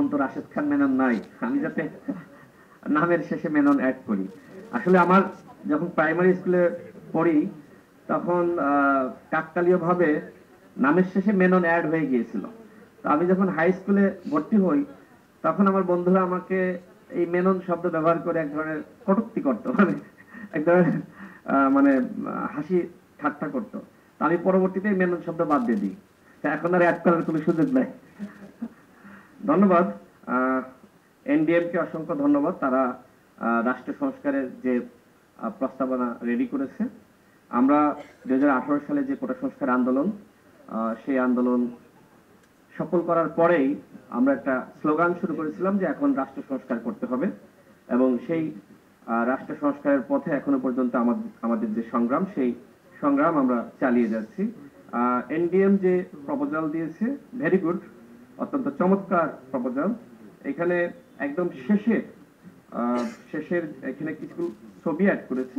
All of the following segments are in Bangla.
এখন তো রাশেদ খান মেনন নাই, আমি যাতে নামের শেষে মেনন অ্যাড করি। আসলে আমার যখন প্রাইমারি স্কুলে পড়ি তখন কাকতালীয় ভাবে নামের শেষে মেনন অ্যাড হয়ে গিয়েছিল। তো আমি যখন হাই স্কুলে ভর্তি হই তখন আমার বন্ধুরা আমাকে এই মেনন শব্দ ব্যবহার করে এক ধরনের কটূক্তি করতো, মানে এক ধরনের মানে হাসি ঠাট্টা করতো। আমি পরবর্তীতে মেনন শব্দ বাদ দিয়ে দিই, এখন আর অ্যাড করার কোনো সুযোগ নাই। ধন্যবাদ এনডিএম কে, অসংখ্য ধন্যবাদ। তারা রাষ্ট্র সংস্কারের যে প্রস্তাবনা রেডি করেছে। আমরা 2018 সালে যে কোটা সংস্কার আন্দোলন, সেই আন্দোলন সফল করার পরেই আমরা একটা স্লোগান শুরু করেছিলাম যে এখন রাষ্ট্র সংস্কার করতে হবে, এবং সেই রাষ্ট্র সংস্কারের পথে এখনো পর্যন্ত আমাদের যে সংগ্রাম, সেই সংগ্রাম আমরা চালিয়ে যাচ্ছি। এনডিএম যে প্রপোজাল দিয়েছে, ভেরি গুড, অত্যন্ত চমৎকার প্রপোজাল। এখানে একদম শেষের এখানে কিছু ছবি অ্যাড করেছে।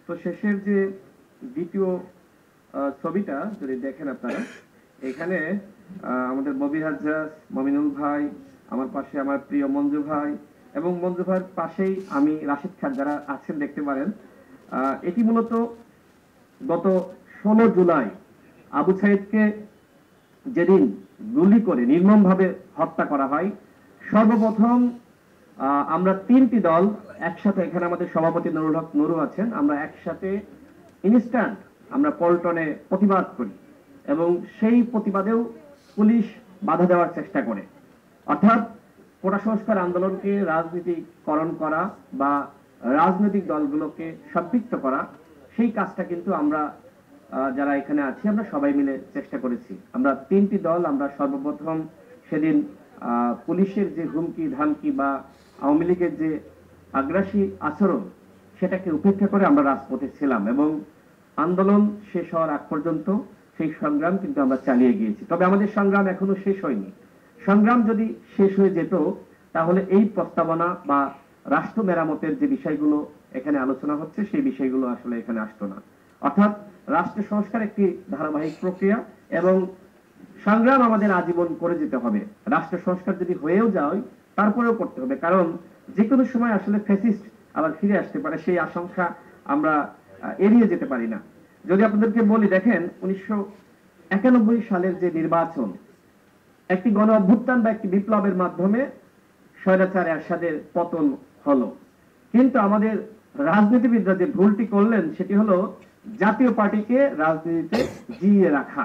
তো শেষের যে দ্বিতীয় ছবিটা যদি দেখেন আপনারা, এখানে আমাদের ববি হাজ্জাজ, মমিনুল ভাই, আমার পাশে আমার প্রিয় মঞ্জু ভাই, এবং মঞ্জু ভাইয়ের পাশেই আমি, রাশেদ খান, যারা আছেন দেখতে পারেন। এটি মূলত গত 16 জুলাই আবু সাইদকে যেদিন গুলি করে নির্মমভাবে হত্যা করা হয়, সর্বপ্রথম আমরা 3টি দল একসাথে, এখানে আমাদের সভাপতি নুরুল হক নুরু আছেন, আমরা একসাথে ইনস্ট্যান্ট আমরা পল্টনে প্রতিবাদ করি, এবং সেই প্রতিবাদেও পুলিশ বাধা দেওয়ার চেষ্টা করে। অর্থাৎ কোটা সংস্কার আন্দোলনকে রাজনীতিকরণ করা বা রাজনৈতিক দলগুলোকে সম্পৃক্ত করা, সেই কাজটা কিন্তু আমরা যারা এখানে আছি আমরা সবাই মিলে চেষ্টা করেছি। আমরা 3টি দল, আমরা সর্বপ্রথম সেদিন পুলিশের যে হুমকি ধামকি বা আওয়ামী লীগের যে আগ্রাসী আচরণ, সেটাকে উপেক্ষা করে আমরা রাজপথে ছিলাম, এবং আন্দোলন শেষ হওয়ার আগ পর্যন্ত সেই সংগ্রাম কিন্তু আমরা চালিয়ে গিয়েছি। তবে আমাদের সংগ্রাম এখনো শেষ হয়নি। সংগ্রাম যদি শেষ হয়ে যেত তাহলে এই প্রস্তাবনা বা রাষ্ট্র মেরামতের যে বিষয়গুলো এখানে আলোচনা হচ্ছে, সেই বিষয়গুলো আসলে এখানে আসতো না। অর্থাৎ রাষ্ট্র সংস্কার একটি ধারাবাহিক প্রক্রিয়া, এবং সংগ্রাম আমাদের আজীবন করে যেতে হবে। রাষ্ট্র সংস্কার যদি হয়েও যায় তারপরেও করতে হবে, কারণ যে কোনো সময় আসলে ফ্যাসিস্ট আবার ফিরে আসতে পারে, সেই আশঙ্কা আমরা এড়িয়ে যেতে পারি না। যদি আপনাদেরকে বলি, দেখেন 1991 সালের যে নির্বাচন, একটি গণ অভ্যুত্থান বা একটি বিপ্লবের মাধ্যমে স্বৈরাচার এরশাদের পতন হলো, কিন্তু আমাদের রাজনীতিবিদরা যে ভুলটি করলেন সেটি হলো জাতীয় পার্টিকে রাজনীতিতে জিইয়ে রাখা।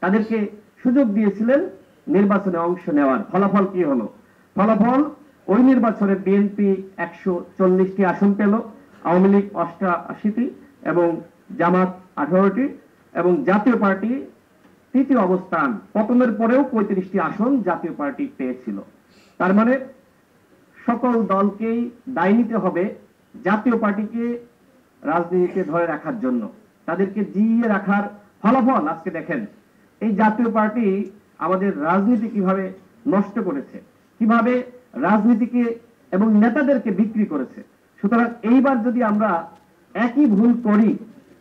তাদেরকে সুযোগ দিয়েছিলেন নির্বাচনে অংশ নেওয়ার। ফলাফল কি হলো? ফলাফল ওই নির্বাচনে বিএনপি 140টি আসন পেল, আওয়ামী লীগ 88টি, এবং জামাত 18টি, এবং জাতীয় পার্টি তৃতীয় অবস্থান। পতনের পরেও 35টি আসন জাতীয় পার্টি পেয়েছিল। তার মানে সকল দলকেই দায় নিতে হবে জাতীয় পার্টিকে রাজনীতিতে ধরে রাখার জন্য, তাদেরকে জিইয়ে রাখার ফলাফল আজকে দেখেন। এই জাতীয় পার্টি আমাদের রাজনীতি কিভাবে নষ্ট করেছে, কিভাবে রাজনীতিকে এবং নেতাদেরকে বিক্রি করেছে। সুতরাং এইবার যদি আমরা একই ভুল করি,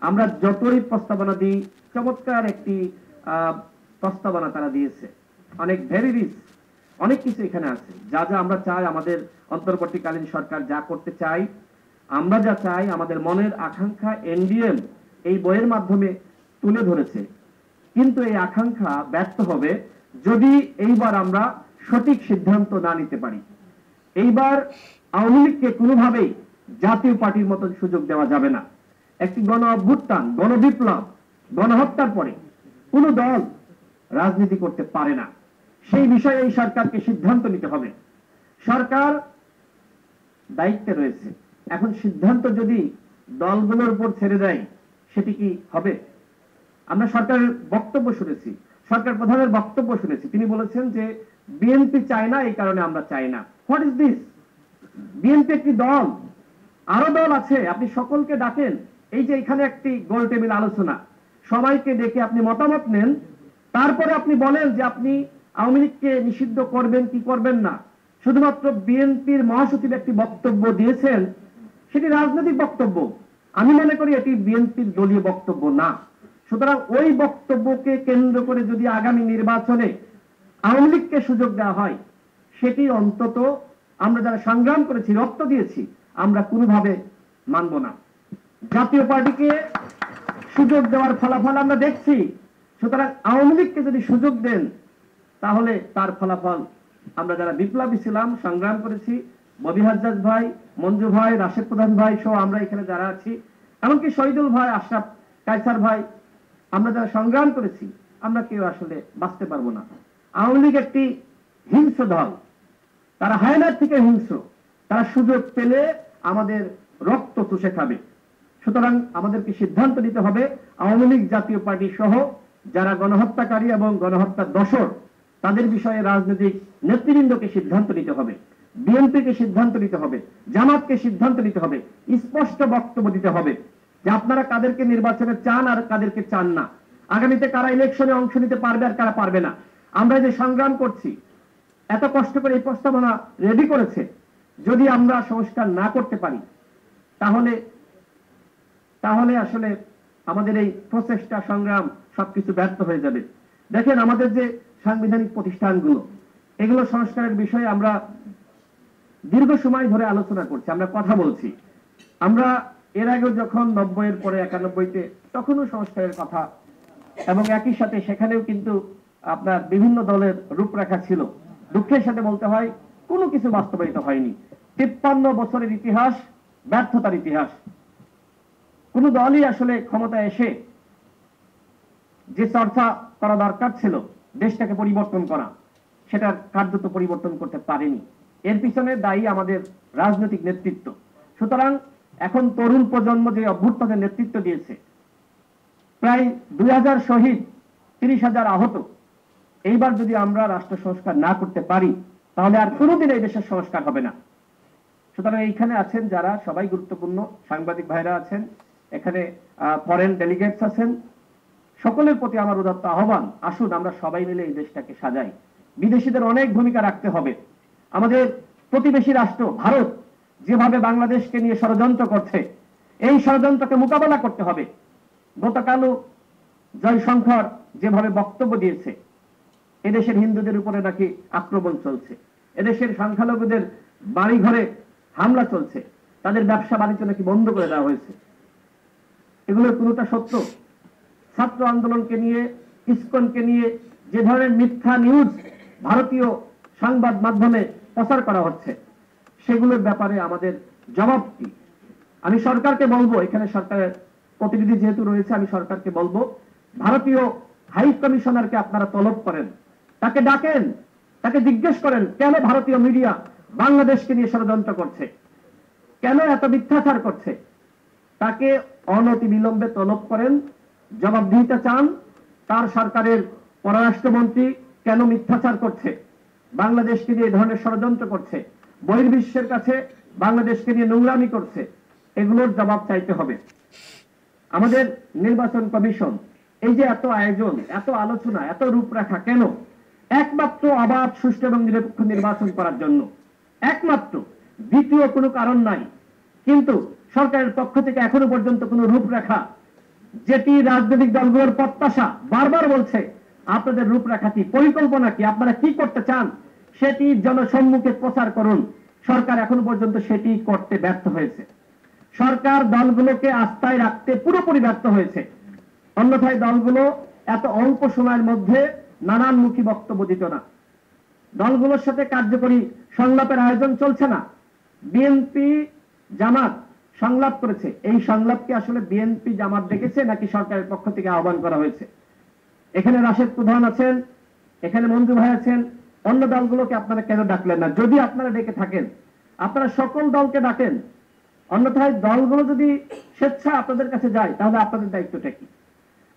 আমরা যতই প্রস্তাবনা দিই, চমৎকার একটি প্রস্তাবনা তারা দিয়েছে, অনেক ভেরি রিচ, অনেক কিছু এখানে আছে, যা যা আমরা চাই, আমাদের অন্তর্বর্তীকালীন সরকার যা করতে চাই, আমরা যা চাই, আমাদের মনের আকাঙ্ক্ষা এনডিএম এই বইয়ের মাধ্যমে তুলে ধরেছে। কিন্তু এই আকাঙ্ক্ষা ব্যর্থ হবে যদি এইবার আমরা সঠিক সিদ্ধান্ত না নিতে পারি। এইবার আওয়ামী লীগকে কোনোভাবেই জাতীয় পার্টির মতন সুযোগ দেওয়া যাবে না। একটি গণ অভ্যুত্থান, গণবিপ্লব, গণহত্যার পরে কোনো দল রাজনীতি করতে পারে না। সেই বিষয়ে এই সরকারকে সিদ্ধান্ত নিতে হবে। সরকার দায়িত্বে রয়েছে। এখন সিদ্ধান্ত যদি দলগুলোর উপর ছেড়ে দেয়, সেটি কি হবে? আমরা সরকারের বক্তব্য শুনেছি, সরকার প্রধানের বক্তব্য শুনেছি। তিনি বলেছেন যে বিএনপি চায় না, এই কারণে আমরা চাই না। What is this? বিএনপি একটি দল, আরো দল আছে, আপনি সকলকে ডাকেন। এই যে এখানে একটি গোল টেবিল আলোচনা, সবাইকে ডেকে আপনি মতামত নেন, তারপরে আপনি বলেন যে আপনি আওয়ামী লীগকে নিষিদ্ধ করবেন কি করবেন না। শুধুমাত্র বিএনপির মহাসচিব একটি বক্তব্য দিয়েছেন, সেটি রাজনৈতিক বক্তব্য। আমি মনে করি এটি বিএনপির দলীয় বক্তব্য না। সুতরাং ওই বক্তব্যকে কেন্দ্র করে যদি আগামী নির্বাচনে আওয়ামী লীগকে সুযোগ দেওয়া হয়, সেটি অন্তত আমরা যারা সংগ্রাম করেছি, রক্ত দিয়েছি, আমরা কোনোভাবে মানব না। জাতীয় পার্টিকে সুযোগ দেওয়ার ফলাফল আমরা দেখছি। সুতরাং আওয়ামী লীগকে যদি সুযোগ দেন তাহলে তার ফলাফল আমরা যারা বিপ্লবী ছিলাম, সংগ্রাম করেছি, ববি হাজ্জাজ ভাই, মঞ্জু ভাই, রাশেদ প্রধান ভাই সহ আমরা এখানে যারা আছি, এমনকি শহীদুল ভাই, আশরাফ কায়সার ভাই, আমরা যারা সংগ্রাম করেছি, আমরা কেউ আসলে বাঁচতে পারবো না। আওয়ামী লীগ একটি হিংস্র দল, তারা হায়নার থেকে হিংস্র, তারা সুযোগ পেলে আমাদের রক্ত চুষে খাবে। সুতরাং আমাদেরকে সিদ্ধান্ত নিতে হবে, আওয়ামী লীগ জাতীয় পার্টি সহ যারা গণহত্যাকারী এবং গণহত্যার দোষর তাদের বিষয়ে রাজনৈতিক নেতৃবৃন্দকে সিদ্ধান্ত নিতে হবে, বিএনপিকে সিদ্ধান্ত নিতে হবে, জামাতকে সিদ্ধান্ত নিতে হবে, স্পষ্ট বক্তব্য দিতে হবে যে আপনারা কাদেরকে নির্বাচনে চান আর কাদেরকে চান না, আগামীতে কারা ইলেকশনে অংশ নিতে পারবে আর কারা পারবে না। আমরা যে সংগ্রাম করছি, এত কষ্ট করে এই প্রস্তাবনা রেডি করেছে, যদি আমরা সংস্কার না করতে পারি তাহলে আসলে আমাদের এই প্রচেষ্টা, সংগ্রাম সবকিছু ব্যর্থ হয়ে যাবে। দেখেন, আমাদের যে সাংবিধানিক প্রতিষ্ঠানগুলো, এগুলো সংস্কারের বিষয়ে আমরা দীর্ঘ সময় ধরে আলোচনা করছি, আমরা কথা বলছি। আমরা এর আগেও যখন 90-এর পরে 91-তে তখনও সংস্কারের কথা, এবং একই সাথে সেখানেও কিন্তু আপনার বিভিন্ন দলের রূপরেখা ছিল। দুঃখের সাথে বলতে হয়, কোনো কিছু বাস্তবায়িত হয়নি। 53 বছরের ইতিহাস ব্যর্থতার ইতিহাস। কোন দলই আসলে ক্ষমতায় এসে যে চর্চা করা দরকার ছিল দেশটাকে পরিবর্তন করা, সেটার কার্যত পরিবর্তন করতে পারেনি। এর পিছনে দায়ী আমাদের রাজনৈতিক নেতৃত্ব। সুতরাং এখন তরুণ প্রজন্ম যে অভ্যুত্থানের নেতৃত্ব দিয়েছে, প্রায় 2000 শহীদ, 30,000 আহত, এইবার যদি আমরা রাষ্ট্র সংস্কার না করতে পারি তাহলে আর কোনোদিন এই দেশের সংস্কার হবে না। সুতরাং এইখানে আছেন যারা সবাই গুরুত্বপূর্ণ, সাংবাদিক ভাইরা আছেন, এখানে ফরেন ডেলিগেটস আছেন, সকলের প্রতি আমার উদাত্ত আহ্বান, আসুন আমরা সবাই মিলে এই দেশটাকে সাজাই। বিদেশিদের অনেক ভূমিকা রাখতে হবে। আমাদের প্রতিবেশী রাষ্ট্র ভারত যেভাবে বাংলাদেশকে নিয়ে ষড়যন্ত্র করছে, এই ষড়যন্ত্রকে মোকাবেলা করতে হবে। গতকালও জয়শঙ্কর যেভাবে বক্তব্য দিয়েছে, এদেশের হিন্দুদের উপরে নাকি আক্রমণ চলছে, এদেশের সংখ্যালঘুদের বাড়ি ঘরে হামলা চলছে, তাদের ব্যবসা বাণিজ্য নাকি বন্ধ করে দেওয়া হয়েছে, এগুলোর কোনোটা সত্য? ছাত্র আন্দোলনকে নিয়ে, ইসকনকে নিয়ে যে ধরনের মিথ্যা নিউজ ভারতীয় সংবাদ মাধ্যমে প্রচার করা হচ্ছে, সেগুলোর ব্যাপারে আমাদের জবাব কি? আমি সরকারকে বলবো, এখানে সরকারের প্রতিনিধি যেহেতু রয়েছে, আমি সরকারকে বলবো, ভারতীয় হাই কমিশনারকে আপনারা তলব করেন, তাকে ডাকেন, তাকে জিজ্ঞেস করেন কেন ভারতীয় মিডিয়া বাংলাদেশকে নিয়ে ষড়যন্ত্র করছে, কেন এত মিথ্যাচার করছে। তাকে অনতিবিলম্বে তলব করেন, জবাবদিহিতা চান। তার সরকারের পররাষ্ট্রমন্ত্রী কেন মিথ্যাচার করছে, বাংলাদেশকে নিয়ে এই ধরনের ষড়যন্ত্র করছে, বহির্বিশ্বের কাছে বাংলাদেশকে নিয়ে নোংরামি করছে, এগুলোর জবাব চাইতে হবে। আমাদের নির্বাচন কমিশন, এই যে এত আয়োজন, এত আলোচনা, এত রূপরেখা কেন? একমাত্র অবাধ, সুষ্ঠু এবং নিরপেক্ষ নির্বাচন করার জন্য, একমাত্র, দ্বিতীয় কোনো কারণ নাই। কিন্তু সরকারের পক্ষ থেকে এখনো পর্যন্ত কোনো রূপরেখা, যেটি রাজনৈতিক দলগুলোর প্রত্যাশা, বারবার বলছে আপনাদের রূপরেখা কি, পরিকল্পনা কি, আপনারা কি করতে চান, সেটি জনসম্মুখে প্রচার করুন। সরকার এখনো পর্যন্ত সেটি করতে ব্যর্থ হয়েছে। সরকার দলগুলোকে আস্থায় রাখতে পুরোপুরি ব্যর্থ হয়েছে। অন্যথায় দলগুলো এত অল্প সময়ের মধ্যে নানানমুখী বক্তব্য দিত না। দলগুলোর সাথে কার্যকরী সংলাপের আয়োজন চলছে না। বিএনপি জামাত সংলাপ করেছে, এই সংলাপকে আসলে বিএনপি জামাত ডেকেছে নাকি সরকারের পক্ষ থেকে আহ্বান করা হয়েছে? এখানে রাশেদ প্রধান আছেন, এখানে মঞ্জু ভাই আছেন, অন্য দলগুলোকে আপনারা কেন ডাকলেন না? যদি আপনারা ডেকে থাকেন, আপনারা সকল দলকে ডাকেন। অন্যথায় দলগুলো যদি স্বেচ্ছা আপনাদের কাছে যায়, তাহলে আপনাদের দায়িত্বটা কি?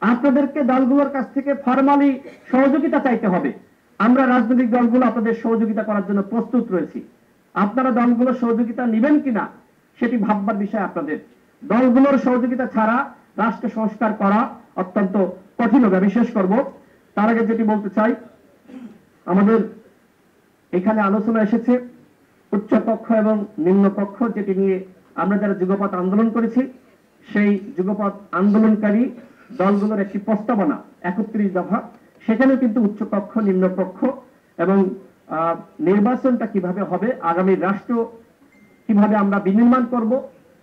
আপনাদেরকে দলগুলোর কাছ থেকে ফরমালি সহযোগিতা চাইতে হবে। আমরা রাজনৈতিক দলগুলো আপনাদের সহযোগিতা করার জন্য প্রস্তুত রয়েছি। আপনারা দলগুলো সহযোগিতা নেবেন কিনা সেটি ভাববার বিষয় আপনাদের। দলগুলোর সহযোগিতা ছাড়া রাষ্ট্র সংস্কার করা অত্যন্ত কঠিন হবে। আমি শেষ করব, তার আগে যেটি বলতে চাই, আমাদের এখানে আলোচনা এসেছে উচ্চ পক্ষ এবং নিম্ন পক্ষ, যেটি নিয়ে আমরা যারা যুগপৎ আন্দোলন করেছি, সেই যুগপৎ আন্দোলনকারী দলগুলোর একটি প্রস্তাবনা 31 দফা, সেখানেও কিন্তু উচ্চ পক্ষ, নিম্ন পক্ষ এবং নির্বাচনটা কিভাবে হবে, আগামী রাষ্ট্র কিভাবে আমরা বিনির্মাণ করব,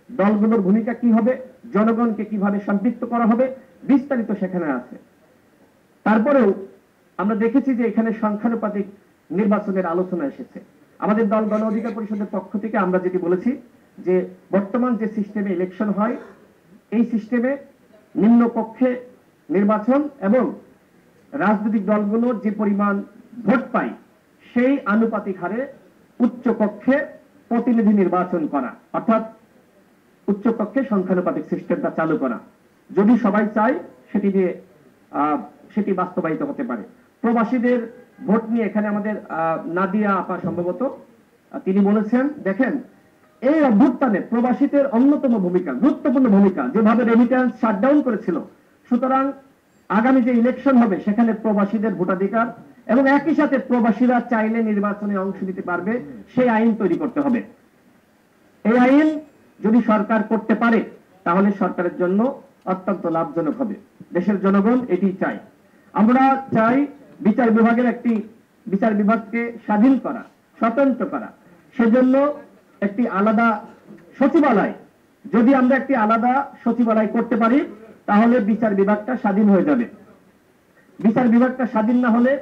দলগুলোর ভূমিকা কি হবে, জনগণকে কিভাবে সম্পৃক্ত করা হবে, বিস্তারিত সেখানে আছে। তারপরেও আমরা দেখেছি যে এখানে সংখ্যানুপাতিক নির্বাচনের আলোচনা এসেছে। আমাদের দল গণ অধিকার পরিষদের পক্ষ থেকে আমরা যেটি বলেছি যে বর্তমান যে সিস্টেমে ইলেকশন হয় এই সিস্টেমে নিম্নকক্ষে নির্বাচন এবং রাজনৈতিক দলগুলো যে পরিমাণ ভোট পায় সেই আনুপাতিক হারে উচ্চকক্ষে প্রতিনিধি নির্বাচন করা, অর্থাৎ উচ্চকক্ষে সংখ্যানুপাতিক সিস্টেমটা চালু করা। যদি সবাই চায় সেটি বাস্তবায়িত হতে পারে। প্রবাসীদের ভোট নিয়ে এখানে আমাদের নাদিয়া আপা সম্ভবত তিনি বলেছেন, দেখেন এই অভ্যুত্থানে প্রবাসীদের অন্যতম ভূমিকা, গুরুত্বপূর্ণ ভূমিকা, যেভাবে রেমিটেন্স শাটডাউন করেছিল। সুতরাং আগামী যে ইলেকশন হবে সেখানে প্রবাসীদের ভোটাধিকার এবং একই সাথে প্রবাসীরা চাইলে নির্বাচনে অংশ নিতে পারবে সেই আইন তৈরি করতে হবে। এই আইন যদি সরকার করতে পারে তাহলে সরকারের জন্য অত্যন্ত লাভজনক হবে। দেশের জনগণ এটি চায়। আমরা চাই বিচার বিভাগকে স্বাধীন করা, স্বতন্ত্র করা। সেজন্য একটি আলাদা সচিবালয়, যদি আমরা একটি আলাদা সচিবালয় করতে পারি তাহলে বিচার বিভাগটা স্বাধীন হয়ে যাবে। বিচার বিভাগটা স্বাধীন না হলে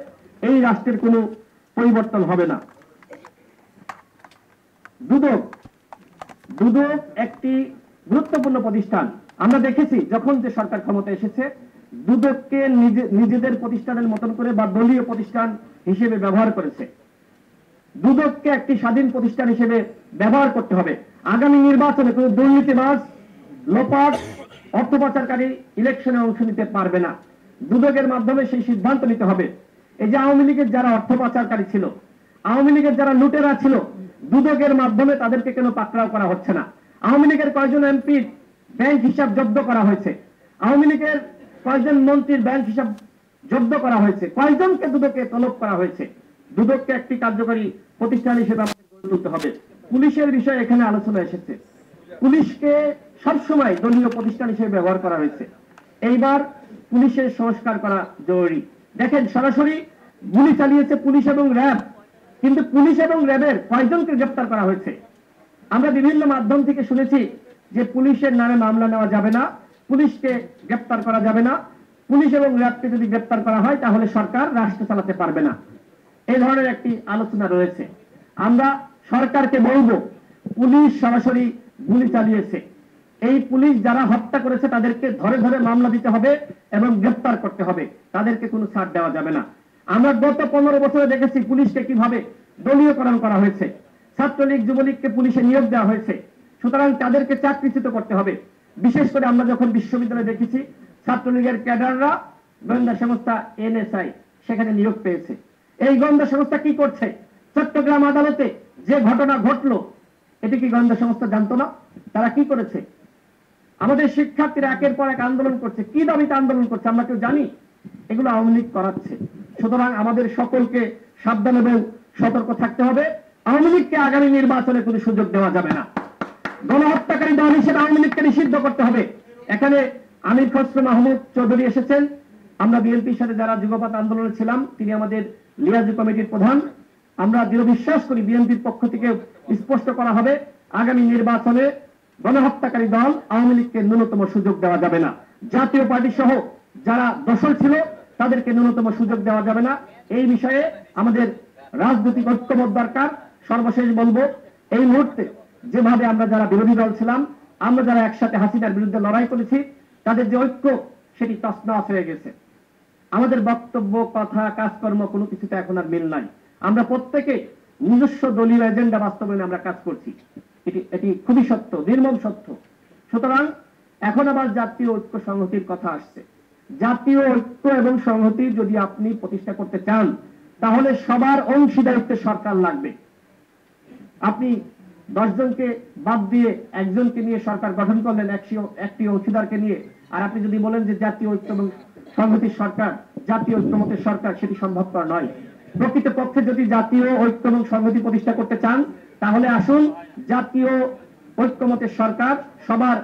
এই রাষ্ট্রের কোনো পরিবর্তন হবে না। দুদক একটি গুরুত্বপূর্ণ প্রতিষ্ঠান। আমরা দেখেছি যখন যে সরকার ক্ষমতা এসেছে দুদককে নিজেদের প্রতিষ্ঠানের মতন করে বা দলীয় প্রতিষ্ঠান হিসেবে ব্যবহার করেছে। দুদককে একটি স্বাধীন প্রতিষ্ঠান হিসেবে ব্যবহার করতে হবে। আগামী নির্বাচনে কোনো দুর্নীতিবাজ, লোপাট, অর্থ পাচারকারী ইলেকশনে অংশ নিতে পারবে না। দুদকের মাধ্যমে সেই সিদ্ধান্ত নিতে হবে। এই যে আওয়ামী লীগের যারা অর্থ পাচারকারী ছিল, আওয়ামী লীগের যারা লুটেরা ছিল, দুদকের মাধ্যমে তাদেরকে কেন পাকড়াও করা হচ্ছে না? আওয়ামী লীগের কয়জন এমপির ব্যাংক হিসাব জব্দ করা হয়েছে, আওয়ামী লীগের কয়জন মন্ত্রীর ব্যাংক হিসাব জব্দ করা হয়েছে, কয়জনকে দুদকে তলব করা হয়েছে? দুদককে একটি কার্যকরী প্রতিষ্ঠান হিসেবে আমাদের গড়ে তুলতে হবে। পুলিশের বিষয়ে এখানে আলোচনা এসেছে। পুলিশকে সবসময় দলীয় প্রতিষ্ঠান হিসেবে ব্যবহার করা হয়েছে। এইবার পুলিশের সংস্কার করা জরুরি। দেখেন সরাসরি গুলি চালিয়েছে পুলিশ এবং র্যাব, কিন্তু পুলিশ এবং র্যাবের কয়জনকে গ্রেপ্তার করা হয়েছে? আমরা বিভিন্ন মাধ্যম থেকে শুনেছি যে পুলিশের নামে মামলা নেওয়া যাবে না, পুলিশকে গ্রেপ্তার করা যাবে না, পুলিশ এবং র্যাবকে যদি গ্রেপ্তার করা হয় তাহলে সরকার রাষ্ট্র চালাতে পারবে না। এই ধরনের একটি আলোচনা রয়েছে। আমরা সরকারকে বলবো পুলিশ সরাসরি গুলি চালিয়েছে, এই পুলিশ যারা হত্যা করেছে তাদেরকে ধরে ধরে মামলা দিতে হবে এবং গ্রেপ্তার করতে হবে, তাদেরকে কোনো ছাড় দেওয়া যাবে না। আমরা গত 15 বছরে দেখেছি পুলিশকে কিভাবে দলীয়করণ করা হয়েছে, ছাত্রলীগ যুবলীগকে পুলিশে নিয়োগ দেওয়া হয়েছে। সুতরাং তাদেরকে চাকরিচ্যুত করতে হবে। বিশেষ করে আমরা যখন বিশ্ববিদ্যালয়ে দেখেছি ছাত্রলীগের ক্যাডাররা গোয়েন্দা সংস্থা NSI সেখানে নিয়োগ পেয়েছে। এই গোয়েন্দা সংস্থা কি করছে? চট্টগ্রাম আদালতে যে ঘটনা ঘটলো এটি কি গোয়েন্দা সংস্থা জানতো না? তারা কি করেছে? আমাদের শিক্ষার্থীরা একের পর এক আন্দোলন করছে। কি দাবিতে আন্দোলন করছে আমরা কেউ জানি? এগুলো আওয়ামী লীগ করাচ্ছে। সুতরাং আমাদের সকলকে সাবধান এবং সতর্ক থাকতে হবে। আওয়ামী লীগকে আগামী নির্বাচনে কোনো সুযোগ দেওয়া যাবে না। গণহত্যাকারী দল হিসেবে আওয়ামী লীগকে নিষিদ্ধ করতে হবে। এখানে আমির খসরু মাহমুদ চৌধুরী এসেছেন। আমরা বিএনপির সাথে যারা যুগপৎ আন্দোলনে ছিলাম, তিনি আমাদের লিয়াজু কমিটির প্রধান। আমরা দৃঢ় বিশ্বাস করি বিএনপির পক্ষ থেকে স্পষ্ট করা হবে আগামী নির্বাচনে গণহত্যাকারী দল আওয়ামী লীগকে ন্যূনতম সুযোগ দেওয়া যাবে না। জাতীয় পার্টি সহ যারা দোষর ছিল তাদেরকে ন্যূনতম সুযোগ দেওয়া যাবে না। এই বিষয়ে আমাদের রাজনৈতিক ঐক্যমত দরকার। সর্বশেষ বলবো, এই মুহূর্তে যেভাবে আমরা যারা বিরোধী দল ছিলাম, আমরা যারা একসাথে হাসিনার বিরুদ্ধে লড়াই করেছি, তাদের যে ঐক্য সেটি তছনছ হয়ে গেছে। আমাদের বক্তব্য, কথা, কাজকর্ম কোনো কিছুতে এখন আর মিল নাই। আমরা প্রত্যেকে নিজস্ব দলীয় এজেন্ডা বাস্তবায়নে আমরা কাজ করছি। এটি খুবই সত্য, নির্মম সত্য। সুতরাং এখন আবার জাতীয় ঐক্য সংহতির কথা আসছে। জাতীয় ঐক্য এবং সংহতি যদি আপনি প্রতিষ্ঠা করতে চান তাহলে সবার অংশীদারিত্বে সরকার লাগবে। আপনি 10 জনকে বাদ দিয়ে একজনকে নিয়ে সরকার গঠন করলেন, একটি অংশীদারকে নিয়ে, আর আপনি যদি বলেন যে জাতীয় ঐক্য এবং সংহতির সরকার, জাতীয় ঐক্যমতের সরকার, সেটি সম্ভবপর নয়। প্রকৃতপক্ষে যদি জাতীয় ঐক্য এবং সংহতি প্রতিষ্ঠা করতে চান তাহলে আসুন জাতীয় ঐক্যমতের সরকার, সবার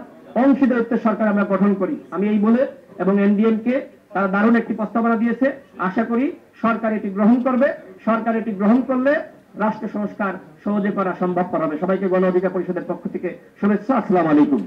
অংশীদারিত্বের সরকার আমরা গঠন করি। আমি এই বলে এবং NDM কে তারা দারুণ একটি প্রস্তাবনা দিয়েছে, আশা করি সরকার এটি গ্রহণ করবে। সরকার এটি গ্রহণ করলে রাষ্ট্র সংস্কার সহজে করা সম্ভবপর হবে। সবাইকে গণ অধিকার পরিষদের পক্ষ থেকে শুভেচ্ছা। আসসালামু আলাইকুম।